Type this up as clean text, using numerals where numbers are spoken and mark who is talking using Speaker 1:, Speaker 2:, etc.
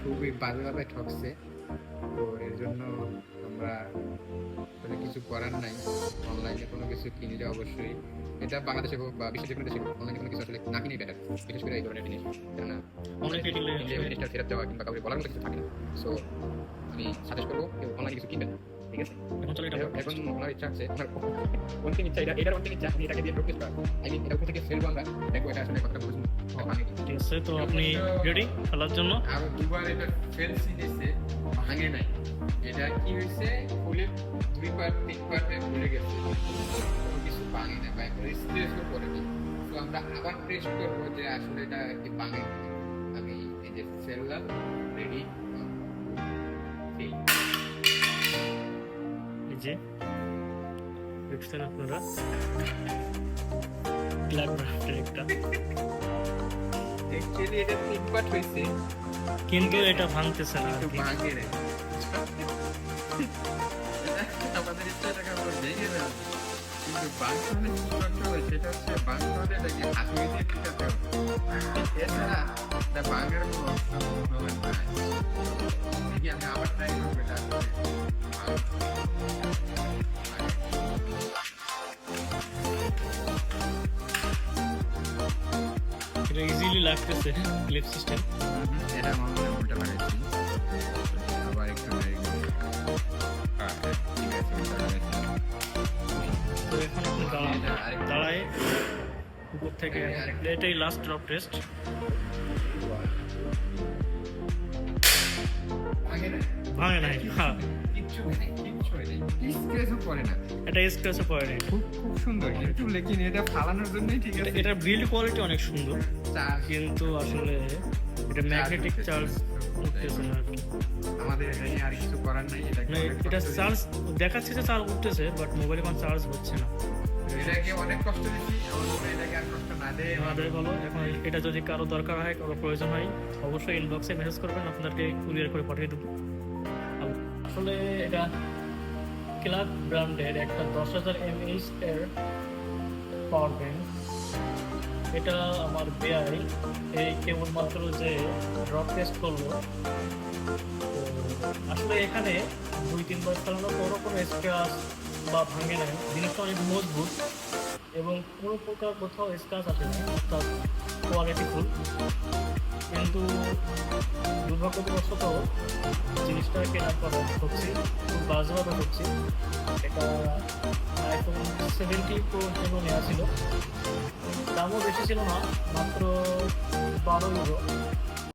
Speaker 1: খুবই বাজেভাবে ঠকছে। তো এর জন্য আমরা আসলে কিছু করার নাই। অনলাইনে কোনো কিছু কিনলে অবশ্যই এটা বাংলাদেশে হোক বা বিশ্বের যেকোনো দেশে হোক, অনলাইনে কোনো কিছু আসলে না কিনেই বেটার। বিশেষ করে এই ধরনের জিনিস, কেননা
Speaker 2: অনেকে কিনলে
Speaker 1: কিনলে ওই জিনিসটা ফেরত দেওয়া কিংবা কাউকে বলার মতো কিছু থাকে না। সো আমি সাজেস্ট করবো কেউ অনলাইনে কিছু কিনবেন না। ঠিক আছে?
Speaker 2: এখন চলো এটা
Speaker 1: এখন ওনার ইচ্ছা আছে, ওনার অন্তিম ইচ্ছা, এটার অন্তিম ইচ্ছা আমি এটাকে দিয়ে প্রোগ্রেস করা। আই মিন এটা উপর থেকে ফেলবো আমরা, দেখবো এটা আসলে কতটা বুঝবো।
Speaker 2: ঠিক আছে, তো আপনি রেডি খেলার জন্য?
Speaker 1: আর দুবার এটা ফেলছি দিছে, ভাঙে নাই। এটা কি হয়েছে, ফুলে 2 বার 3 বার ভুলে গেছে, কোনো কিছু ভাঙে না বা কোনো স্ট্রেসও করেনি। তো আমরা আবার টেস্ট করবো যে আসলে এটা কি ভাঙে কিনা। আমি এই যে ফেললাম, রেডি।
Speaker 2: এই যে দেখছেন আপনারা ব্ল্যাক ব্রাফটের একটা,
Speaker 1: অ্যাকচুয়ালি এটা 3 বার হয়েছে,
Speaker 2: কিন্তু এটা ভাঙতেছে না আর
Speaker 1: কিন্তু
Speaker 2: কি।
Speaker 1: ভাঙে রে। আমাদের ইচ্ছা এটাকে আমরা ভেঙে দেবো, কিন্তু বাংলা হলে কি করতে হবে সেটা হচ্ছে বাংলা হলে এটাকে হাতে দিয়ে টিকাতে হবে। এছাড়া এটা বাংলার কোনো অপশন হবে না। দেখি আমি আবার ট্রাই করবো এটা আসলে
Speaker 2: এটা ইজিলি লাগতেছে ক্লিপ সিস্টেম।
Speaker 1: এটা আমার মনে হয় উল্টা লাগাইছি, আবার একটু ঠিক আছে, উল্টা লাগাইছি।
Speaker 2: তো এখন আপনি দাঁড়ান, দাঁড়ায় উপর থেকে এটাই লাস্ট ড্রপ টেস্ট। ভাঙে নাই, হ্যাঁ
Speaker 1: কিচ্ছু নেই, কিচ্ছু নেই, স্ক্র্যাচও পড়ে না।
Speaker 2: এটা স্ক্র্যাচও পড়ে নাই।
Speaker 1: খুব খুব সুন্দর, কিন্তু লেকিন এটা ফালানোর জন্যই ঠিক আছে।
Speaker 2: এটার বিল্ড কোয়ালিটি অনেক সুন্দর, কিন্তু আসলে এটা ম্যাগনেটিক চার্জ উঠতেছে না আর কি।
Speaker 1: আমাদের এটা নিয়ে আর কিছু করার নাই।
Speaker 2: মানে এটা চার্জ দেখাচ্ছে যে চার্জ উঠতেছে, বাট মোবাইলে কোনো চার্জ হচ্ছে না।
Speaker 1: এটাকে অনেক কষ্ট দিচ্ছি, আমার মনে হয় এটাকে আর কষ্ট না দেয়
Speaker 2: আমাদের ভালো। এখন এটা যদি কারো দরকার হয়, কারো প্রয়োজন হয়, অবশ্যই ইনবক্সে মেসেজ করবেন, আপনাদেরকে কুরিয়ার করে পাঠিয়ে দেবো। আসলে এটা ক্লাব ব্র্যান্ডের একটা 10,000 mAh এর পাওয়ার ব্যাংক। এটা আমার বেআই এই কেবলমাত্র যে ড্রপ টেস্ট করলো, তো আসলে এখানে 2-3 বার চালানোর পরও কোনো স্ক্র্যাচ বা ভাঙে নাই। জিনিসটা অনেক মজবুত এবং কোনো প্রকার কোথাও স্ক্র্যাচ আসে না, অর্থাৎ কোয়ালিটি ফুল। কিন্তু দুর্ভাগ্যবশত জিনিসটা কেনার পর হচ্ছে খুব বাজেভাবে হচ্ছে। এটা iPhone 17 Pro জন্য নেওয়া ছিল, দামও বেশি ছিল না, মাত্র 12 ইউরো।